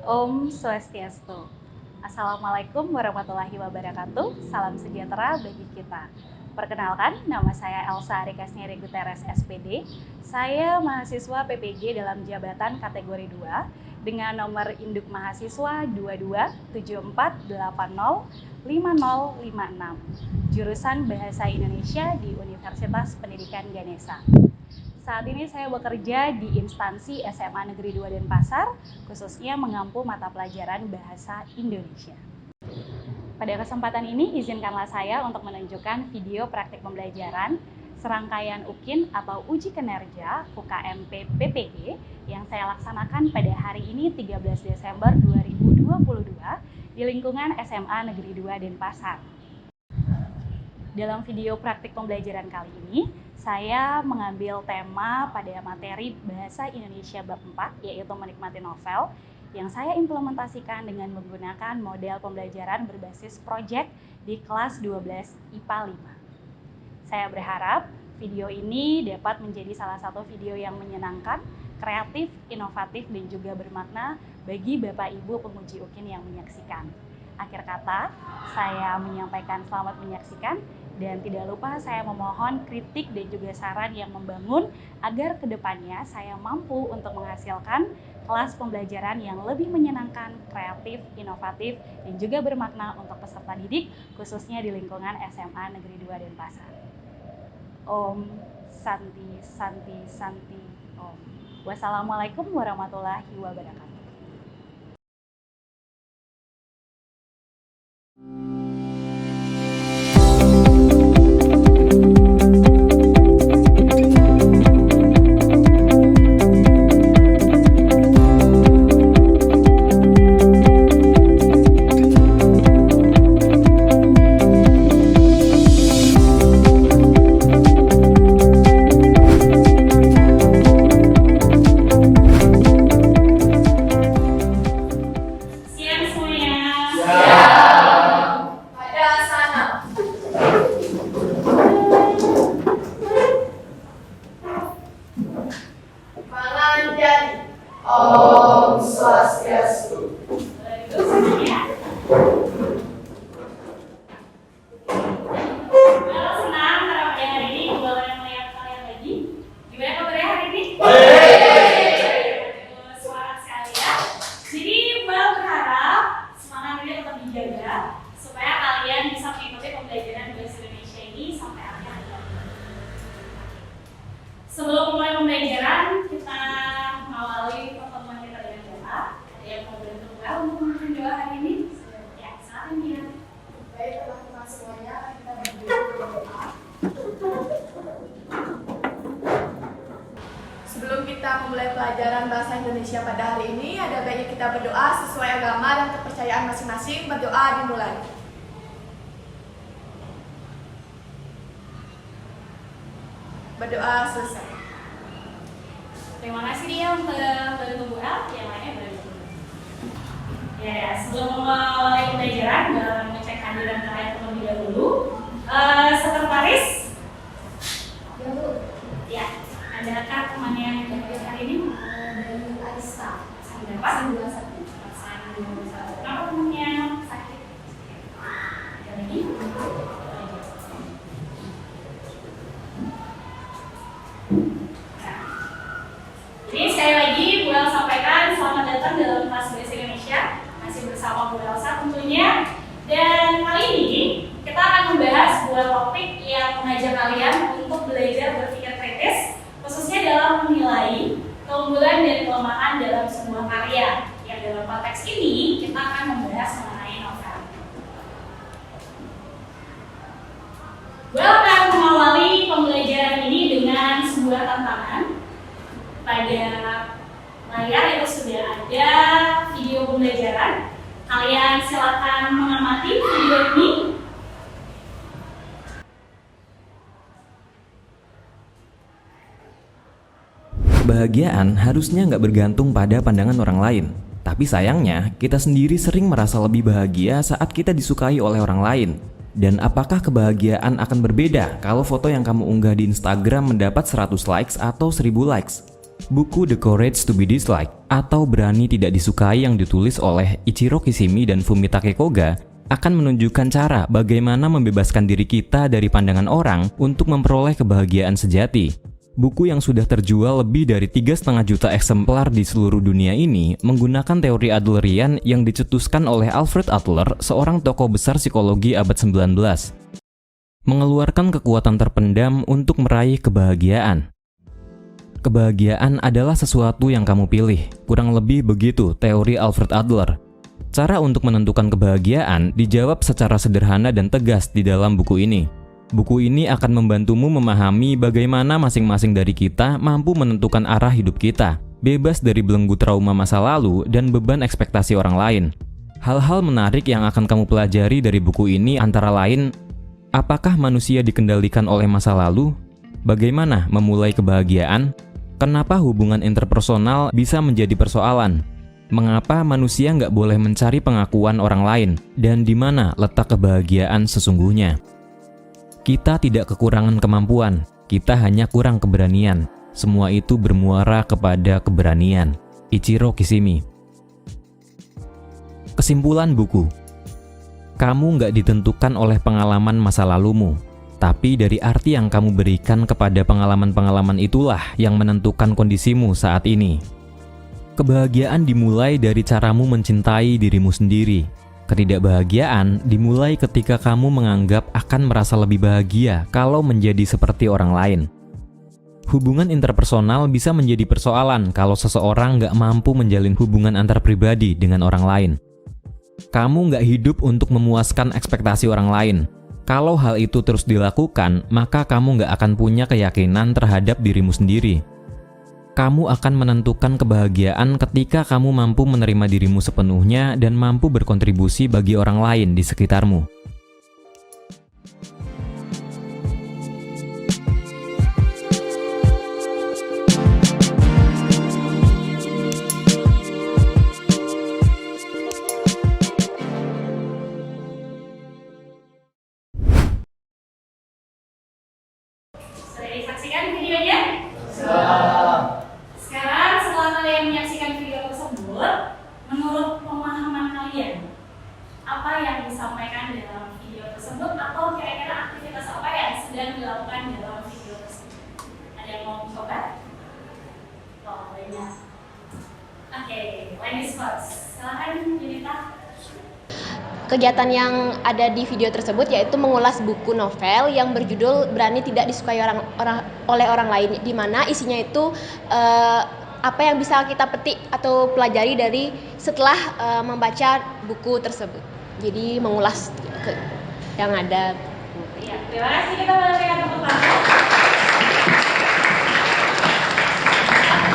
Om Swastiastu. Assalamualaikum warahmatullahi wabarakatuh. Salam sejahtera bagi kita. Perkenalkan, nama saya Elsa Arikasnyari Guterres SPD. Saya mahasiswa PPG dalam jabatan kategori 2 dengan nomor induk mahasiswa 2274805056, jurusan Bahasa Indonesia di Universitas Pendidikan Ganesha. Saat ini saya bekerja di instansi SMA Negeri 2 Denpasar, khususnya mengampu mata pelajaran Bahasa Indonesia. Pada kesempatan ini, izinkanlah saya untuk menunjukkan video praktik pembelajaran serangkaian UKIN atau Uji Kinerja UKMP PPG yang saya laksanakan pada hari ini 13 Desember 2022 di lingkungan SMA Negeri 2 Denpasar. Dalam video praktik pembelajaran kali ini, saya mengambil tema pada materi Bahasa Indonesia Bab 4, yaitu menikmati novel, yang saya implementasikan dengan menggunakan model pembelajaran berbasis proyek di kelas 12 IPA 5. Saya berharap video ini dapat menjadi salah satu video yang menyenangkan, kreatif, inovatif, dan juga bermakna bagi Bapak Ibu penguji UKIN yang menyaksikan. Akhir kata, saya menyampaikan selamat menyaksikan, dan tidak lupa saya memohon kritik dan juga saran yang membangun agar kedepannya saya mampu untuk menghasilkan kelas pembelajaran yang lebih menyenangkan, kreatif, inovatif, dan juga bermakna untuk peserta didik, khususnya di lingkungan SMA Negeri 2 Denpasar. Om Santi Santi Santi Om. Wassalamualaikum warahmatullahi wabarakatuh. Om Swastiastu. Senang karena pada hari ini boleh melihat kalian lagi. Gimana kabarnya hari ini? Semangat sekali ya. Jadi Mbak berharap semangat ini tetap dijaga supaya kalian bisa mengikuti pembelajaran bahasa Indonesia ini sampai akhir. Sebelum mulai pembelajaran, kita mengawali pertemuan kita dengan doa. Ada yang mau bantu Mbak untuk memimpin doa hari ini? Ya, silakan ya. Baik teman-teman semuanya, kita berdoa. Sebelum kita memulai pelajaran bahasa Indonesia pada hari ini, ada baiknya kita berdoa sesuai agama dan kepercayaan masing-masing. Berdoa dimulai. Berdoa selesai. Terima kasih dia untuk bantu Bu El, yang lainnya bantu. Ya, sebelum memulai pembelajaran dan mengecek kehadiran kalian terlebih dahulu, sekretaris, ya, adakah teman yang hadir hari ini? Dari Arista. Kenapa temannya sakit? Ada lagi? Jadi sekali lagi Bu El sampaikan selamat datang dalam kelas Bahasa Indonesia, masih bersama Bu Elsa tentunya. Dan kali ini kita akan membahas sebuah topik yang mengajak kalian untuk belajar berpikir kritis, khususnya dalam menilai keunggulan dan kelemahan dalam sebuah karya. Yang dalam konteks ini kita akan membahas mengenai novel. Bu El akan mengawali pembelajaran ini dengan sebuah tantangan. Pada layar itu sudah ada video pembelajaran. Kalian silakan mengamati video ini. Kebahagiaan harusnya nggak bergantung pada pandangan orang lain. Tapi sayangnya, kita sendiri sering merasa lebih bahagia saat kita disukai oleh orang lain. Dan apakah kebahagiaan akan berbeda kalau foto yang kamu unggah di Instagram mendapat 100 likes atau 1000 likes? Buku The Courage to be Disliked atau Berani Tidak Disukai yang ditulis oleh Ichiro Kishimi dan Fumitake Koga akan menunjukkan cara bagaimana membebaskan diri kita dari pandangan orang untuk memperoleh kebahagiaan sejati. Buku yang sudah terjual lebih dari 3,5 juta eksemplar di seluruh dunia ini menggunakan teori Adlerian yang dicetuskan oleh Alfred Adler, seorang tokoh besar psikologi abad 19. Mengeluarkan kekuatan terpendam untuk meraih kebahagiaan. Kebahagiaan adalah sesuatu yang kamu pilih. Kurang lebih begitu teori Alfred Adler. Cara untuk menentukan kebahagiaan dijawab secara sederhana dan tegas di dalam buku ini. Buku ini akan membantumu memahami bagaimana masing-masing dari kita mampu menentukan arah hidup kita, bebas dari belenggu trauma masa lalu dan beban ekspektasi orang lain. Hal-hal menarik yang akan kamu pelajari dari buku ini antara lain, apakah manusia dikendalikan oleh masa lalu? Bagaimana memulai kebahagiaan? Kenapa hubungan interpersonal bisa menjadi persoalan? Mengapa manusia nggak boleh mencari pengakuan orang lain? Dan di mana letak kebahagiaan sesungguhnya? Kita tidak kekurangan kemampuan, kita hanya kurang keberanian. Semua itu bermuara kepada keberanian. Ichiro Kishimi. Kesimpulan buku. Kamu nggak ditentukan oleh pengalaman masa lalumu, tapi dari arti yang kamu berikan kepada pengalaman-pengalaman itulah yang menentukan kondisimu saat ini. Kebahagiaan dimulai dari caramu mencintai dirimu sendiri. Ketidakbahagiaan dimulai ketika kamu menganggap akan merasa lebih bahagia kalau menjadi seperti orang lain. Hubungan interpersonal bisa menjadi persoalan kalau seseorang nggak mampu menjalin hubungan antar pribadi dengan orang lain. Kamu nggak hidup untuk memuaskan ekspektasi orang lain. Kalau hal itu terus dilakukan, maka kamu nggak akan punya keyakinan terhadap dirimu sendiri. Kamu akan menentukan kebahagiaan ketika kamu mampu menerima dirimu sepenuhnya dan mampu berkontribusi bagi orang lain di sekitarmu. Sudah disaksikan videonya? Sekarang setelah kalian menyaksikan video tersebut, menurut pemahaman kalian, apa yang disampaikan dalam video tersebut atau kira-kira aktivitas apa yang sedang dilakukan dalam video tersebut? Ada yang mau mencoba? Oh, banyak. Oke, ladies first. Silahkan Yunita. Kegiatan yang ada di video tersebut yaitu mengulas buku novel yang berjudul Berani Tidak Disukai oleh Orang Lain, di mana isinya itu apa yang bisa kita petik atau pelajari dari setelah membaca buku tersebut. Jadi mengulas yang ada. Iya, terima kasih, kita berikan tepuk tangan.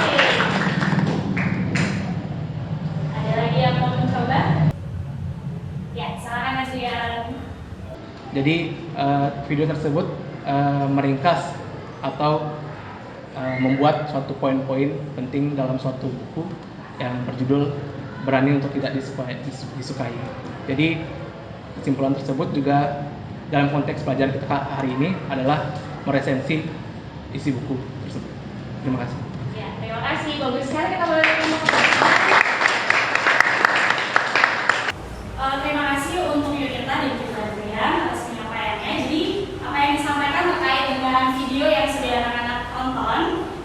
Oke. Ada lagi yang mau mencoba? Ya, silakan Mas Rian. Jadi video tersebut meringkas atau membuat suatu poin-poin penting dalam suatu buku yang berjudul Berani untuk Tidak Disukai. Jadi kesimpulan tersebut juga dalam konteks pelajaran kita hari ini adalah meresensi isi buku tersebut. Terima kasih. Ya, terima kasih. Bagus sekali, kita boleh tepuk tangan. Terima kasih untuk Yunita dan juga Adrian atas penyampaiannya. Jadi apa yang disampaikan terkait dengan video yang sudah anak-anak tonton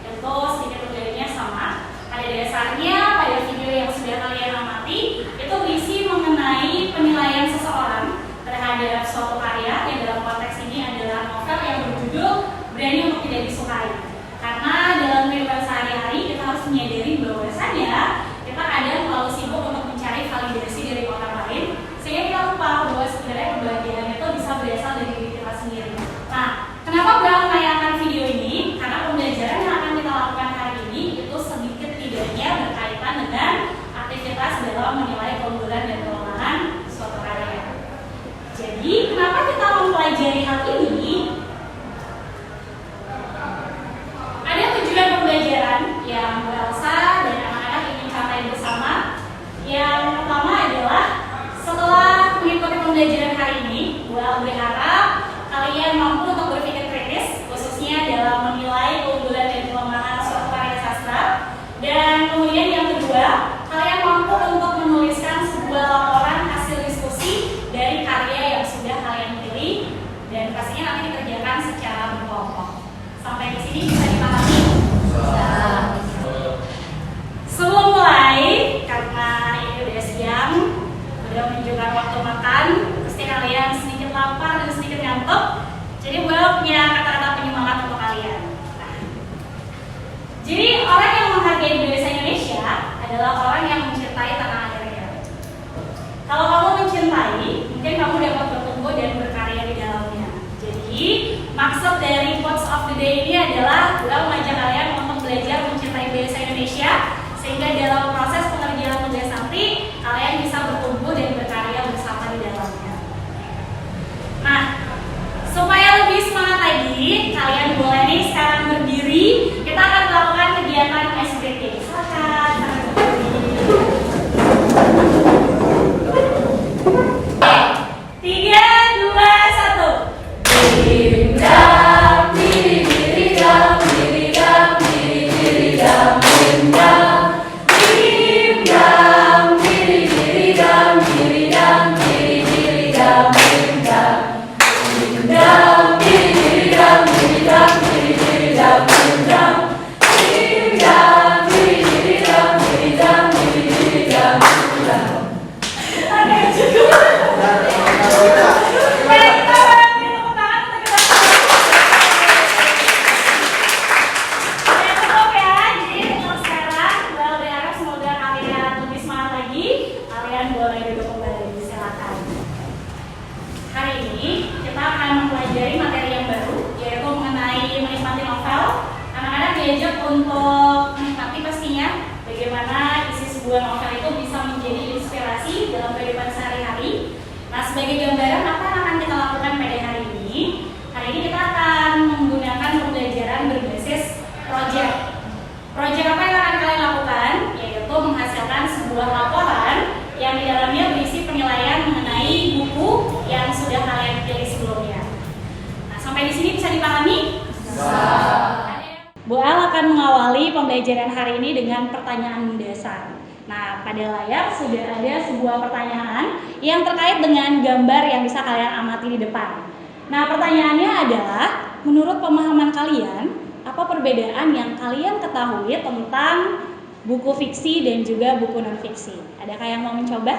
itu sedikit berbedanya sama. Pada dasarnya pada video yang sudah kalian amati itu berisi mengenai penilaian seseorang terhadap suatu karya yang dalam konteks ini adalah novel yang berjudul Berani untuk Tidak Disukai. Karena dalam kehidupan sehari-hari kita harus menyadari bahwasannya kita kadang terlalu sibuk untuk mencari validasi dari orang lain, sehingga kita lupa bahwa sebenarnya kebahagiaan itu bisa berasal dari diri kita sendiri. Nah, kenapa Bram menayangkan video ini? Karena pembelajaran yang akan kita lakukan hari ini itu sedikit tidaknya berkaitan dengan aktivitas dalam menilai keunggulan dan kelemahan suatu karya. Jadi, kenapa kita mempelajari hal ini? Ada tujuan pembelajaran yang Bu Elsa dan anak-anak ingin capai bersama. Yang pertama adalah setelah mengikuti pembelajaran hari ini, Bu El berharap kalian mampu untuk berpikir kritis, khususnya dalam menilai keunggulan dan kelemahan suatu karya sastra. kalian mampu untuk menuliskan sebuah laporan hasil diskusi dari karya yang sudah kalian pilih dan pastinya nanti dikerjakan secara berkelompok. Sampai di sini bisa dipahami? Sebelum mulai, karena ini udah siang, udah menunjukkan waktu makan, pasti kalian sedikit lapar dan sedikit ngantuk. Jadi gue punya kata-kata penyemangat untuk kalian. Jadi orang yang menghargai bahasa Indonesia adalah orang yang mencintai tanah airnya. Kalau kamu mencintai, mungkin kamu dapat bertumbuh dan berkarya di dalamnya. Jadi maksud dari quotes of the day ini adalah gue mengajak kalian untuk belajar mencintai bahasa Indonesia, sehingga dalam proses pengerjaan tugas nanti kalian bisa bertumbuh dan berkarya bersama di dalamnya. Nah, supaya lebih semangat lagi, kalian boleh nih sekarang berdiri. Kita akan melakukan kegiatan SBT. Silakan. 3, 2, 3. Bu Al akan mengawali pembelajaran hari ini dengan pertanyaan mendasar. Nah, pada layar sudah ada sebuah pertanyaan yang terkait dengan gambar yang bisa kalian amati di depan. Nah, pertanyaannya adalah, menurut pemahaman kalian, apa perbedaan yang kalian ketahui tentang buku fiksi dan juga buku non-fiksi? Adakah yang mau mencoba?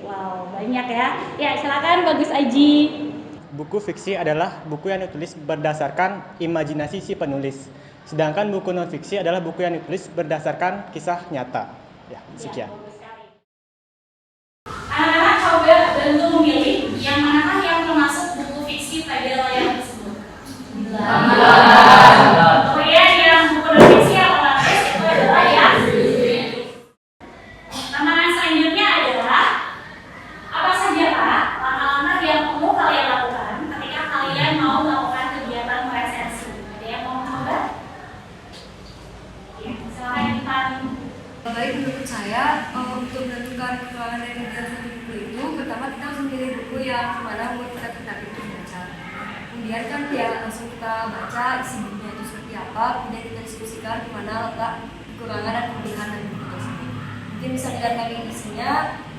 Wow, banyak ya. Ya, silakan Bagus Aji. Buku fiksi adalah buku yang ditulis berdasarkan imajinasi si penulis. Sedangkan buku non-fiksi adalah buku yang ditulis berdasarkan kisah nyata. Ya, sekian. Anak-anak coba bantu memilih yang manakah yang termasuk buku fiksi pada layar tersebut. Kemudian yang buku non-fiksi atau non-fiksi itu adalah yang tantangan selanjutnya adalah apa saja Pak langkah-langkah yang perlu kalian lakukan ketika kalian mau melakukan kegiatan meresensi. Ada yang mau mencoba? Ya, silakan Intan. Baik, menurut saya untuk menentukan kekurangan dari satu buku itu, pertama kita harus memilih buku yang mana buat kita tertarik untuk baca. Kemudian kan ya langsung kita baca isi bukunya itu seperti apa, kemudian kita diskusikan di mana letak kekurangan dan kelebihan dari buku tersebut. Mungkin bisa dilihat dari isinya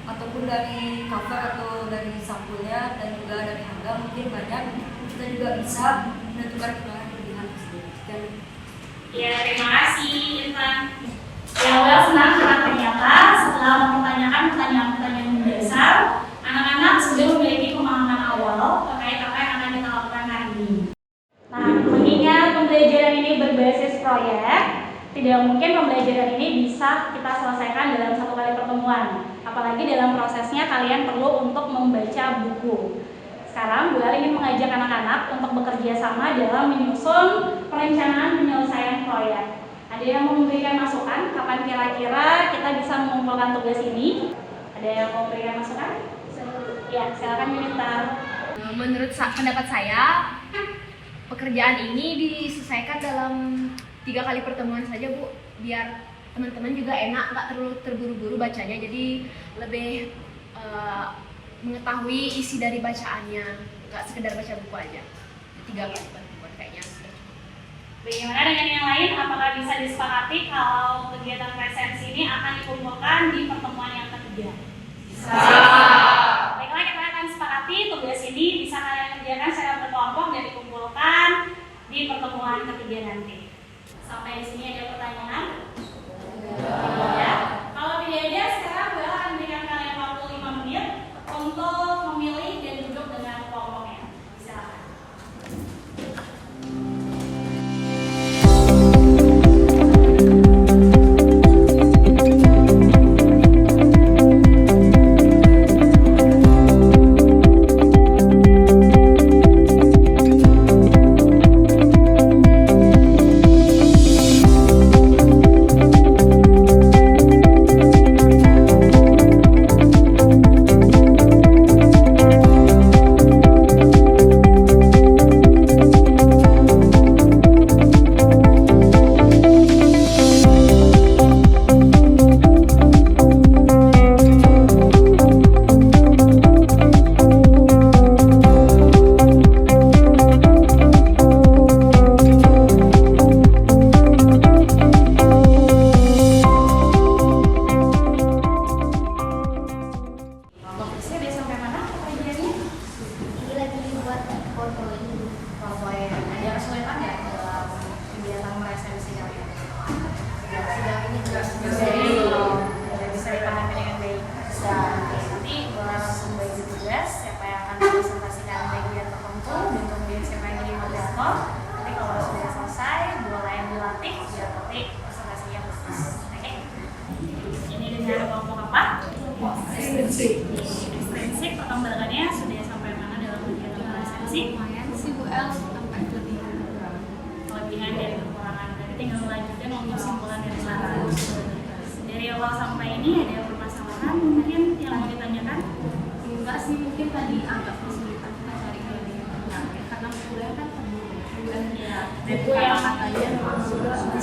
ataupun dari cover atau dari sampulnya dan juga dari harga mungkin banyak. Kita juga bisa menentukan kekurangan dan kelebihan tersebut. Dan Ya, terima kasih Intan. Ya, well, senang karena ternyata setelah mempertanyakan pertanyaan-pertanyaan mendasar, anak-anak sudah memiliki pemahaman awal terkait apa yang akan kita lakukan hari ini. Nah, mengingat pembelajaran ini berbasis proyek, tidak mungkin pembelajaran ini bisa kita selesaikan dalam satu kali pertemuan. Apalagi dalam prosesnya kalian perlu untuk membaca buku. Sekarang Bu Ali ingin mengajak anak-anak untuk bekerja sama dalam menyusun perencanaan penyelesaian proyek. Ada yang mau memberikan masukan kapan kira-kira kita bisa mengumpulkan tugas ini? Ada yang mau memberikan masukan? Ya, silakan Yunita. Menurut pendapat saya, pekerjaan ini diselesaikan dalam 3 kali pertemuan saja Bu, biar teman-teman juga enak, nggak terlalu terburu-buru bacanya, jadi lebih mengetahui isi dari bacaannya, nggak sekedar baca buku aja. 3 kali pertemuan kayaknya sudah cukup. Bagaimana dengan yang lain? Apakah bisa disepakati kalau kegiatan presensi ini akan dikumpulkan di pertemuan yang ketiga? Bisa. Baiklah, kita akan sepakati tugas ini bisa kalian kerjakan secara berkelompok dan dikumpulkan di pertemuan ketiga nanti. Sampai di sini ada pertanyaan? Ya. Kalau tidak ada, sekarang gue akan berikan kalian waktu 5 menit untuk memilih dan duduk dengan kelompoknya. Silakan. Ekstrinsi perkembangannya sudah sampai mana dalam kegiatan presensi? Lumayan sih Bu El, sampai Kelebihan dan kekurangan, berarti tinggal melanjutkan untuk simpulan dari sana. Dari awal sampai ini ada permasalahan mungkin yang mau ditanyakan? enggak sih, mungkin tadi agak kesulitan kita cari kelebihan karena kuliah kan penuh Ya, buku yang katanya juga kita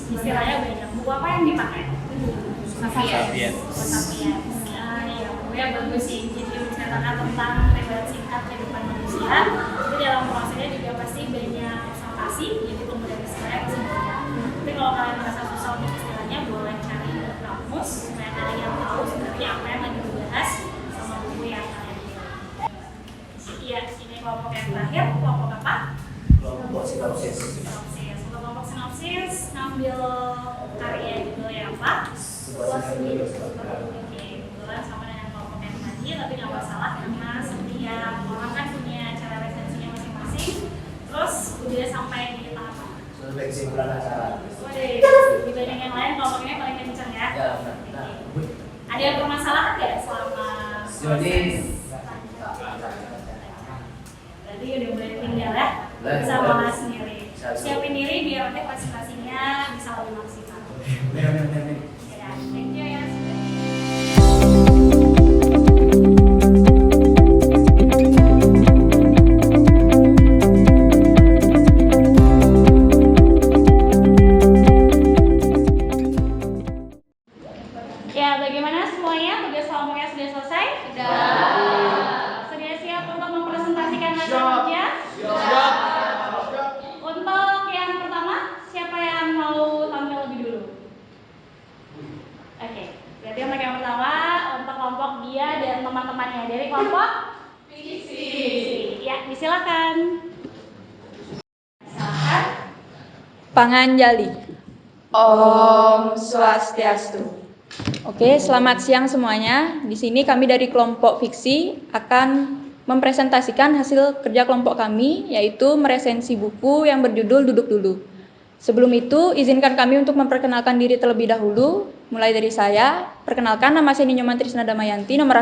istilahnya banyak. Buku apa yang dipakai? Sapiens. Sapiens. Ya, bukunya bagus sih. Jadi menceritakan tentang riwayat singkat kehidupan manusia. Jadi dalam prosesnya juga pasti banyak observasi. Jadi kemudian istilahnya pasti banyak. Tapi kalau kalian merasa susah untuk istilahnya, boleh cari di kamus supaya kalian tahu sebenarnya apa yang lagi dibahas sama buku yang kalian pilih. Iya, ini kelompok yang terakhir. Kelompok apa? Kelompok sinopsis. Untuk kelompok sinopsis ngambil karya judulnya apa? Oke, kebetulan sama dengan kelompok yang tadi, tapi nggak masalah karena setiap orang kan punya cara resensinya masing-masing. Terus udah sampai di tahap apa? Sampai kesimpulan acara. Dibanding yang lain kelompok ini paling kenceng ya? Ya, benar. Ada permasalahan nggak selama proses? Berarti udah mulai tinggal ya? Bisa malah sendiri. Siapin diri biar nanti presentasinya bisa lebih maksimal. Ya, thank you ya. Ya, bagaimana semuanya? Tugas kelompoknya sudah selesai? Sudah siap untuk mempresentasikan hasil kerja? Untuk yang pertama, siapa yang mau tampil lebih dulu? Oke, berarti untuk yang pertama, untuk kelompok dia dan teman-temannya dari kelompok Fiksi. Ya, disilakan. Panganjali. Om Swastiastu. Oke, selamat siang semuanya. Di sini kami dari kelompok Fiksi akan mempresentasikan hasil kerja kelompok kami, yaitu meresensi buku yang berjudul Duduk Dulu. Sebelum itu, izinkan kami untuk memperkenalkan diri terlebih dahulu. Mulai dari saya, perkenalkan nama saya Ninyoman Trisna Damayanti, nomor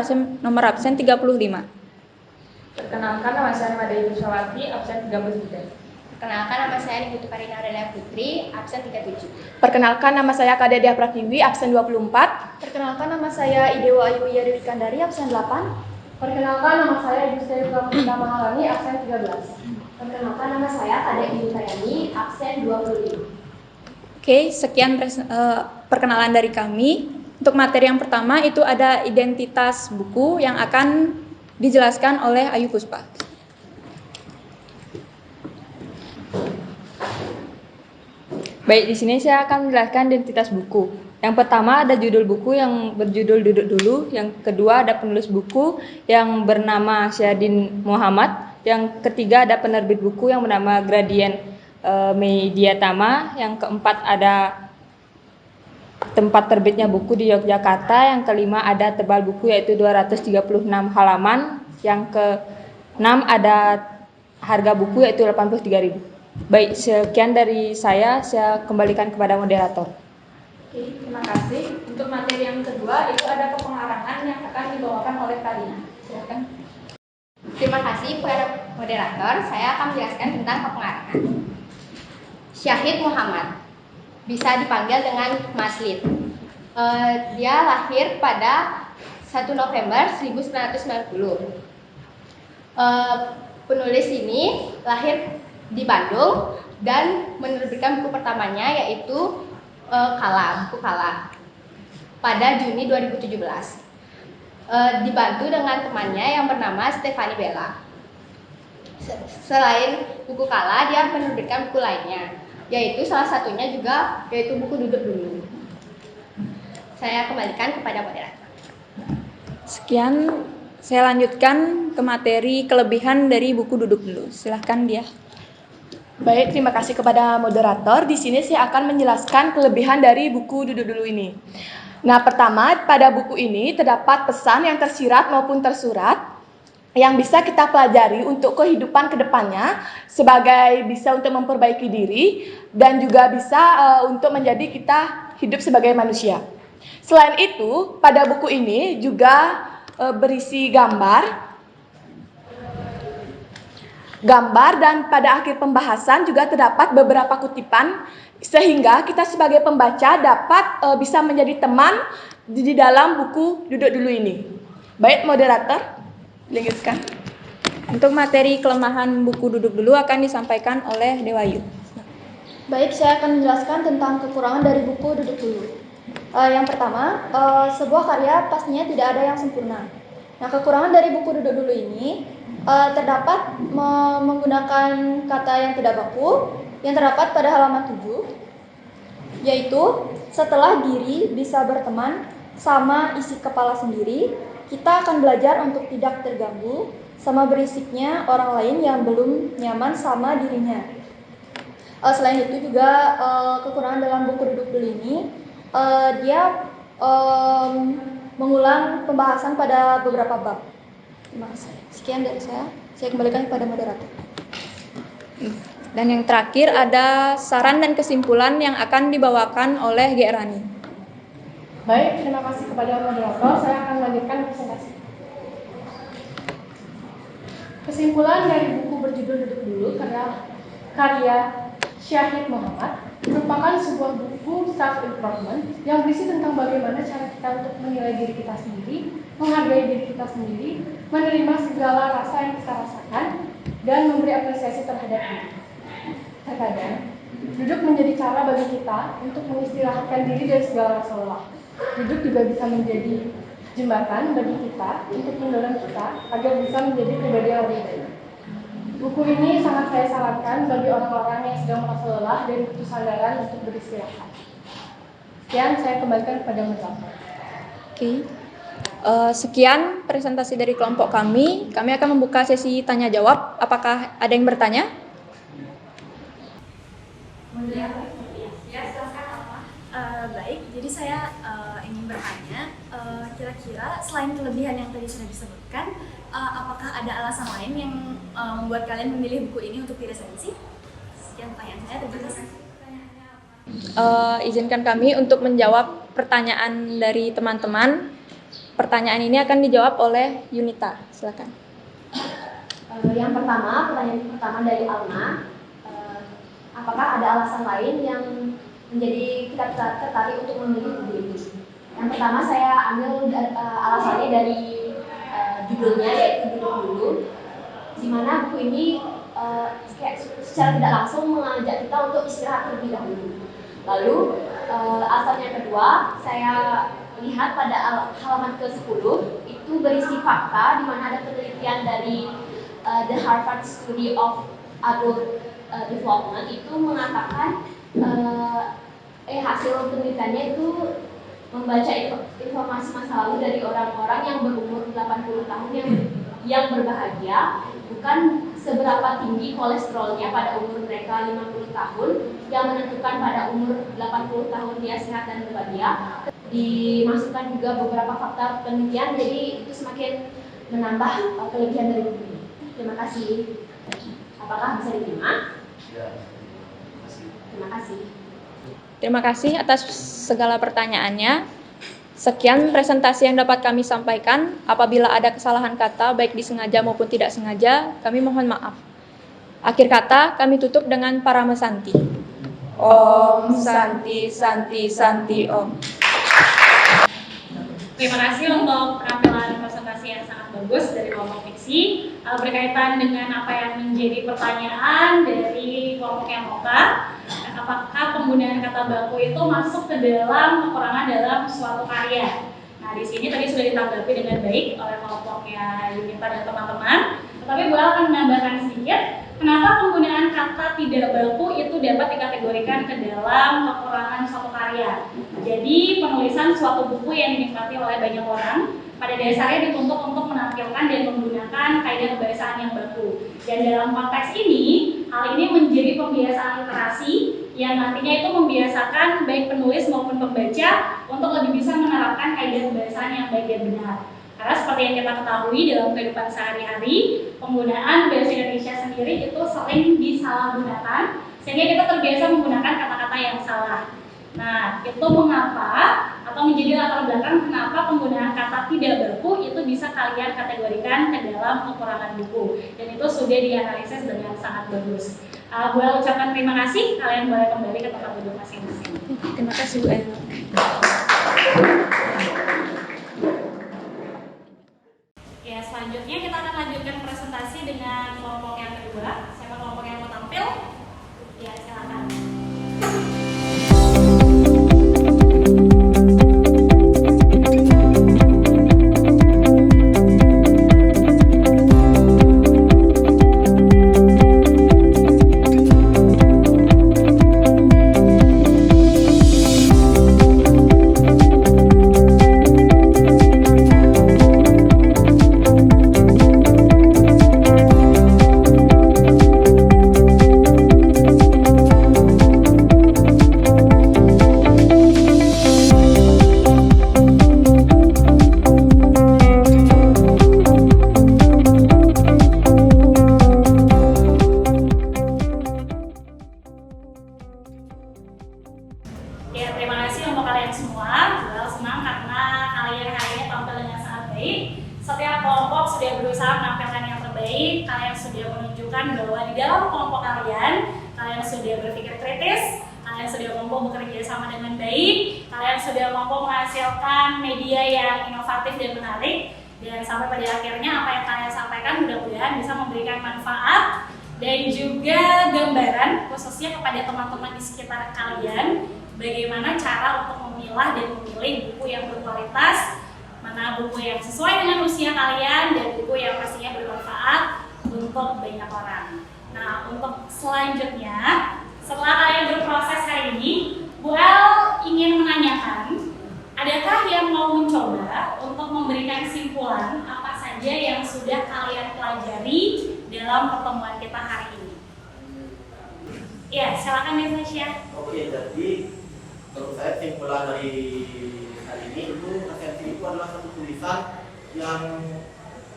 absen 35. Perkenalkan nama saya Madai Pusawati, absen 33. Perkenalkan nama saya Niputu Karina Aurelia Putri, absen 37. Perkenalkan nama saya Kak Dedia Pratiwi, absen 24. Perkenalkan nama saya Idewa Ayu Dewi Kandari, absen 8. Perkenalkan nama saya Yusri Pramuka Maharani, absen 13. Perkenalkan nama saya Kade Ibu Tayani, absen 25. Oke, sekian perkenalan dari kami. Untuk materi yang pertama itu ada identitas buku yang akan dijelaskan oleh Ayu Puspa. Baik, di sini saya akan menjelaskan identitas buku. Yang pertama ada judul buku yang berjudul Duduk Dulu. Yang kedua ada penulis buku yang bernama Syahidin Muhammad. Yang ketiga ada penerbit buku yang bernama Gradient Mediatama. Yang keempat ada tempat terbitnya buku di Yogyakarta. Yang kelima ada tebal buku yaitu 236 halaman. Yang keenam ada harga buku yaitu 83.000. Baik, sekian dari saya kembalikan kepada moderator. Oke, terima kasih. Untuk materi yang kedua itu ada kepengarangan yang akan dibawakan oleh Kalina. Silakan. Terima kasih kepada moderator. Saya akan menjelaskan tentang kepengarangan. Syahid Muhammad, bisa dipanggil dengan Mas Lid. Dia lahir pada 1 November 1990. Penulis ini lahir di Bandung dan menerbitkan buku pertamanya yaitu buku Kala pada Juni 2017. Dibantu dengan temannya yang bernama Stefani Bella. Selain buku Kala, dia menerbitkan buku lainnya, yaitu salah satunya juga yaitu buku Duduk Dulu. Saya kembalikan kepada moderator. Sekian, saya lanjutkan ke materi kelebihan dari buku Duduk Dulu. Silahkan dia. Baik, terima kasih kepada moderator. Di sini saya akan menjelaskan kelebihan dari buku Duduk Dulu ini. Nah, pertama, pada buku ini terdapat pesan yang tersirat maupun tersurat yang bisa kita pelajari untuk kehidupan kedepannya sebagai bisa untuk memperbaiki diri dan juga bisa untuk menjadi kita hidup sebagai manusia. Selain itu, pada buku ini juga berisi gambar dan pada akhir pembahasan juga terdapat beberapa kutipan sehingga kita sebagai pembaca dapat bisa menjadi teman di dalam buku Duduk Dulu ini. Baik, moderator, lanjutkan. Untuk materi kelemahan buku Duduk Dulu akan disampaikan oleh Dewayu. Baik, saya akan menjelaskan tentang kekurangan dari buku Duduk Dulu. Yang pertama, sebuah karya pastinya tidak ada yang sempurna. Nah, kekurangan dari buku Duduk Dulu ini terdapat menggunakan kata yang tidak baku yang terdapat pada halaman 7, yaitu setelah diri bisa berteman sama isi kepala sendiri, kita akan belajar untuk tidak terganggu sama berisiknya orang lain yang belum nyaman sama dirinya. Selain itu juga kekurangan dalam buku Duduk Dulu ini, dia mengulang pembahasan pada beberapa bab. Terima kasih. Sekian dari saya kembalikan kepada moderator. Dan yang terakhir ada saran dan kesimpulan yang akan dibawakan oleh G. Rani. Baik, terima kasih kepada moderator. Saya akan melanjutkan presentasi. Kesimpulan dari buku berjudul Duduk Dulu karya Syahid Muhammad merupakan sebuah buku self-improvement yang berisi tentang bagaimana cara kita untuk menilai diri kita sendiri, menghargai diri kita sendiri, menerima segala rasa yang kita rasakan, dan memberi apresiasi terhadap diri. Terkadang, duduk menjadi cara bagi kita untuk mengistirahatkan diri dari segala rasa lelah. Duduk juga bisa menjadi jembatan bagi kita untuk mendorong kita agar bisa menjadi pribadi yang lebih baik. Buku ini sangat saya sarankan bagi orang-orang yang sedang merasa lelah dan butuh sandaran untuk beristirahat. Sekian, saya kembalikan kepada moderator. Oke. Sekian presentasi dari kelompok kami. Kami akan membuka sesi tanya jawab. Apakah ada yang bertanya? Baik, jadi saya ingin bertanya, kira-kira selain kelebihan yang tadi sudah disebutkan, apakah ada alasan lain yang membuat kalian memilih buku ini untuk diresensi? Sekian pertanyaan saya, terima kasih. Izinkan kami untuk menjawab pertanyaan dari teman-teman. Pertanyaan ini akan dijawab oleh Yunita. Silakan. Yang pertama, pertanyaan pertama dari Alma, apakah ada alasan lain yang menjadi kita tertarik untuk memilih buku ini? Yang pertama saya ambil alasannya dari judulnya, yaitu Duduk Dulu, di mana buku ini secara tidak langsung mengajak kita untuk istirahat terlebih dahulu. Lalu alasan yang kedua, saya lihat pada halaman ke-10 itu berisi fakta di mana ada penelitian dari The Harvard Study of Adult Development itu mengatakan hasil penelitiannya itu membaca informasi masa lalu dari orang-orang yang berumur 80 tahun yang berbahagia, bukan seberapa tinggi kolesterolnya pada umur mereka 50 tahun yang menentukan pada umur 80 tahun dia sehat dan berbahagia. Dimasukkan juga beberapa fakta penelitian, jadi itu semakin menambah kelebihan dari buku ini. Terima kasih. Apakah bisa diterima? Ya. Terima kasih. Terima kasih atas segala pertanyaannya. Sekian presentasi yang dapat kami sampaikan. Apabila ada kesalahan kata, baik disengaja maupun tidak sengaja, kami mohon maaf. Akhir kata, kami tutup dengan Parama Santi. Om Santi Santi Santi Om. Terima kasih untuk penampilan presentasi yang sangat bagus dari kelompok fiksi. Berkaitan dengan apa yang menjadi pertanyaan dari kelompok yang moka, apakah penggunaan kata baku itu masuk ke dalam kekurangan dalam suatu karya? Nah, di sini tadi sudah ditanggapi dengan baik oleh kelompoknya Yunita dan teman-teman. Tetapi Bu El akan menambahkan sedikit, kenapa penggunaan kata tidak baku itu dapat dikategorikan ke dalam kekurangan suatu karya. Jadi, penulisan suatu buku yang dinikmati oleh banyak orang pada dasarnya dituntut untuk menampilkan dan menggunakan kaidah kebahasaan yang baku. Dan dalam konteks ini, hal ini menjadi pembiasaan literasi yang nantinya itu membiasakan baik penulis maupun pembaca untuk lebih bisa menerapkan kaidah kebahasaan yang baik dan benar. Karena seperti yang kita ketahui dalam kehidupan sehari-hari, penggunaan bahasa Indonesia sendiri itu sering disalahgunakan, sehingga kita terbiasa menggunakan kata-kata yang salah. Nah, itu mengapa atau menjadi latar belakang kenapa penggunaan kata tidak baku itu bisa kalian kategorikan ke dalam kekurangan buku. Dan itu sudah dianalisis dengan sangat bagus. Bu El ucapkan terima kasih, kalian boleh kembali ke tempat duduk masing-masing. Terima kasih Bu El. Ya, selanjutnya kita akan lanjutkan presentasi dengan kelompok yang kedua. Siapa kelompok yang mau tampil? Ya, silakan. Khususnya kepada teman-teman di sekitar kalian, bagaimana cara untuk memilah dan memilih buku yang berkualitas, mana buku yang sesuai dengan usia kalian, dan buku yang pastinya bermanfaat untuk banyak orang. Nah, untuk selanjutnya, setelah kalian berproses hari ini, Bu El ingin menanyakan, adakah yang mau mencoba untuk memberikan kesimpulan apa saja yang sudah kalian pelajari dalam pertemuan kita hari ini? Ya, silakan Natasha. Oke, jadi menurut saya kesimpulan dari hari ini itu resensi itu adalah satu tulisan yang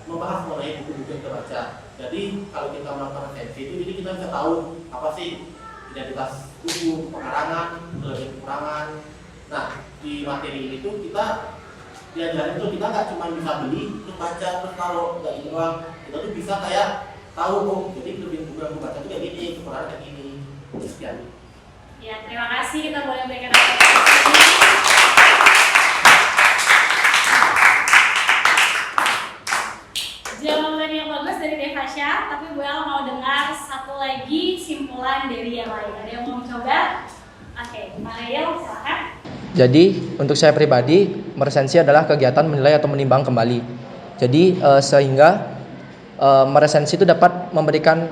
membahas mengenai buku-buku yang kita baca. Jadi kalau kita melakukan resensi itu, jadi kita bisa tahu apa sih identitas buku, pengarangan, kelebihan kekurangan. Nah, di materi ini tuh kita diajarin tuh kita nggak cuma bisa beli terus baca, terus kalau nggak gitu doang, kita tuh bisa kayak tahu kok. Jadi kelebihan buku yang baca itu kayak gini, kekurangan kayak gini. Sekian. Ya, terima kasih. Kita boleh berikan apresiasi. Jawaban yang bagus dari Devasya, tapi Bu El mau dengar satu lagi simpulan dari yang lain. Ada yang mau mencoba? Oke, Mariel, silakan. Jadi, untuk saya pribadi, meresensi adalah kegiatan menilai atau menimbang kembali. Jadi, sehingga meresensi itu dapat memberikan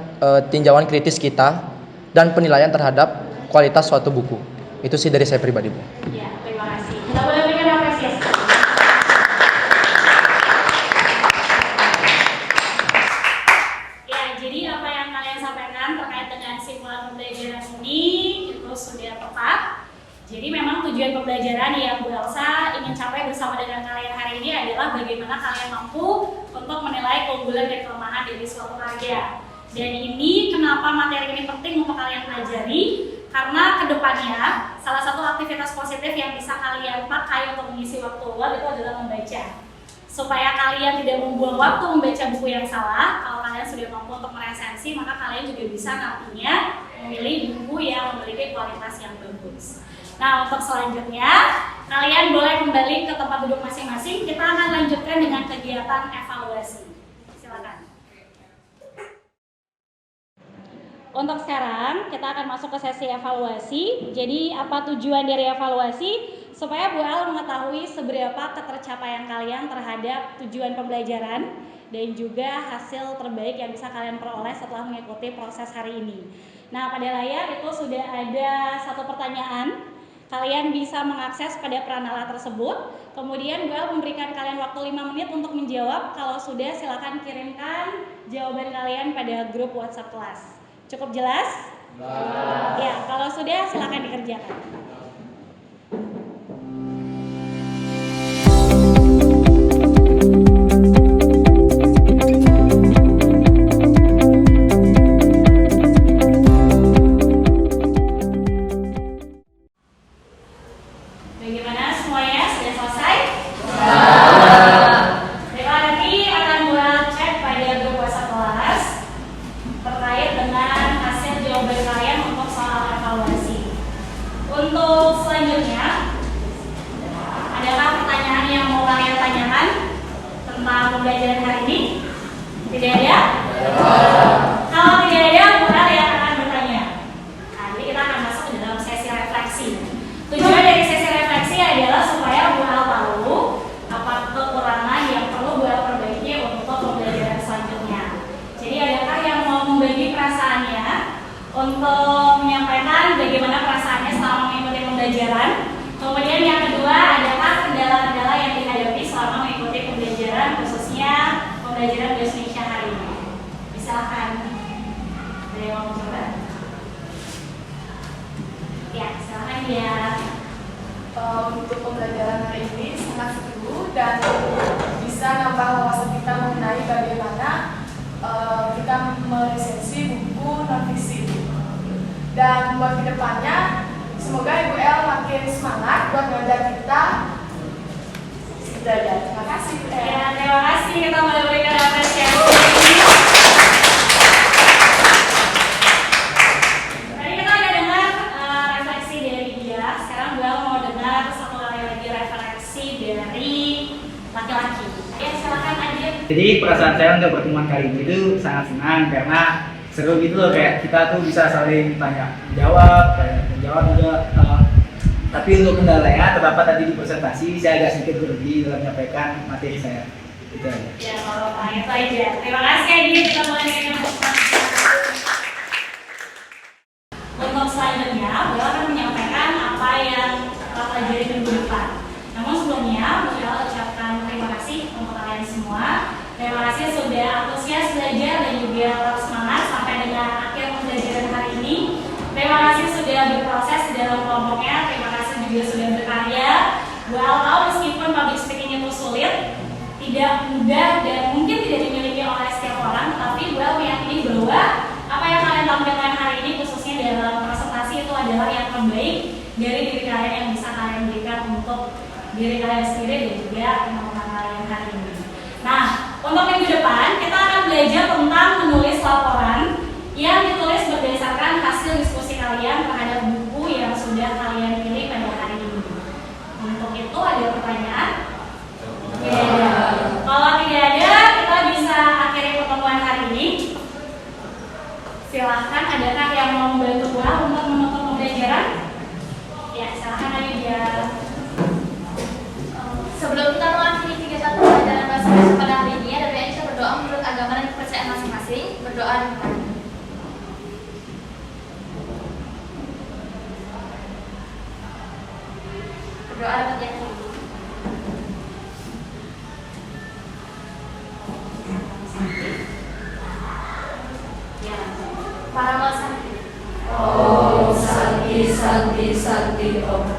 tinjauan kritis kita dan penilaian terhadap kualitas suatu buku. Itu sih dari saya pribadi, Bu. Ya, terima kasih. Kita boleh berikan apresiasi. Ya, jadi apa yang kalian sampaikan terkait dengan simpulan pembelajaran ini itu sudah tepat. Jadi memang tujuan pembelajaran yang Bu Elsa ingin capai bersama dengan kalian hari ini adalah bagaimana kalian mampu untuk menilai keunggulan dan kelemahan dari suatu karya. Dan ini kenapa materi ini penting untuk kalian pelajari, karena kedepannya salah satu aktivitas positif yang bisa kalian pakai untuk mengisi waktu luang itu adalah membaca. Supaya kalian tidak membuang waktu membaca buku yang salah, kalau kalian sudah mampu untuk meresensi, maka kalian juga bisa nantinya memilih buku yang memiliki kualitas yang bagus. Nah, untuk selanjutnya, kalian boleh kembali ke tempat duduk masing-masing. Kita akan lanjutkan dengan kegiatan evaluasi. Silakan. Untuk sekarang, kita akan masuk ke sesi evaluasi. Jadi, apa tujuan dari evaluasi? Supaya Bu El mengetahui seberapa ketercapaian kalian terhadap tujuan pembelajaran dan juga hasil terbaik yang bisa kalian peroleh setelah mengikuti proses hari ini. Nah, pada layar itu sudah ada satu pertanyaan. Kalian bisa mengakses pada pranala tersebut. Kemudian Bu El memberikan kalian waktu 5 menit untuk menjawab. Kalau sudah, silakan kirimkan jawaban kalian pada grup WhatsApp kelas. Cukup jelas? Ya, kalau sudah silakan dikerjakan. Bagaimana semuanya? Sudah selesai? Baiklah, nanti akan buat cek pada grup WhatsApp kelas terkait dengan hasil jawaban kalian untuk soal evaluasi. Untuk selanjutnya, adakah pertanyaan yang mau kalian tanyakan tentang pembelajaran hari ini? Tidak ada? Kalau tidak ada, Bu El yang akan bertanya. Nah, jadi kita akan masuk ke dalam sesi refleksi. Tujuan dari sesi refleksi adalah supaya Bu El tahu apa kekurangan yang perlu Bu El perbaiki untuk pembelajaran selanjutnya. Jadi adakah yang mau membagi perasaannya untuk menyampaikan bagaimana perasaannya selama mengikuti pembelajaran? Kemudian yang kedua, adakah kendala-kendala yang dihadapi selama mengikuti pembelajaran, khususnya pembelajaran bahasa Indonesia hari ini? Silakan. Ada yang mau coba? Ya, silakan ya. Untuk pembelajaran hari ini sangat seru dan bisa nambah wawasan kita mengenai bagaimana kita meresensi buku non-fiksi. Dan buat kedepannya, semoga Ibu El makin semangat buat mengajar kita. Terima kasih, Bu El. Ya, terima kasih. Kita boleh berikan apresiasi. Tadi kita udah dengar refleksi dari dia. Sekarang gue mau dengar satu kali lagi refleksi dari laki-laki. Ya, silakan Adit. Jadi perasaan saya untuk pertemuan kali ini itu sangat senang karena seru gitu loh, kayak kita tuh bisa saling tanya jawab, juga. Tapi untuk kendalanya terdapat tadi di presentasi, saya agak sedikit grogi dalam menyampaikan materi saya. Itu aja. Ya, kalau itu aja. Terima kasih Adit. Kita mulai dengan untuk selanjutnya, beliau akan menyampaikan apa yang telah pelajari minggu depan. Namun sebelumnya, beliau ucapkan terima kasih untuk kalian semua. Terima kasih sudah antusias belajar dan juga tetap semangat sampai dengan akhir pembelajaran hari ini. Terima kasih sudah berproses di dalam kelompoknya. Terima kasih juga sudah berkarya. Bu El tahu meskipun public speaking itu sulit, tidak mudah dan mungkin tidak dimiliki oleh setiap orang, tapi Bu El meyakini bahwa apa yang kalian tampilkan hari ini khususnya dalam presentasi itu adalah yang terbaik dari diri kalian yang bisa kalian berikan untuk diri kalian sendiri dan juga teman-teman kalian hari ini. Nah, untuk minggu depan kita akan belajar tentang menulis laporan yang ditulis berdasarkan hasil diskusi kalian terhadap buku yang sudah kalian pilih pada hari ini. Untuk itu ada pertanyaan? Tidak ada. Kalau tidak ada, kita bisa akhiri pertemuan hari ini. Silahkan, adakah yang mau membantu Bu El untuk menutup pembelajaran? Ya, silahkan Nadia. Sebelum kita mengakhiri kegiatan pembelajaran bahasa Indonesia pada hari ini, ada baiknya kita berdoa menurut agama dan kepercayaan masing-masing. Berdoa dimulai. Paramal Sakti. Om Sakti Sakti Sakti Om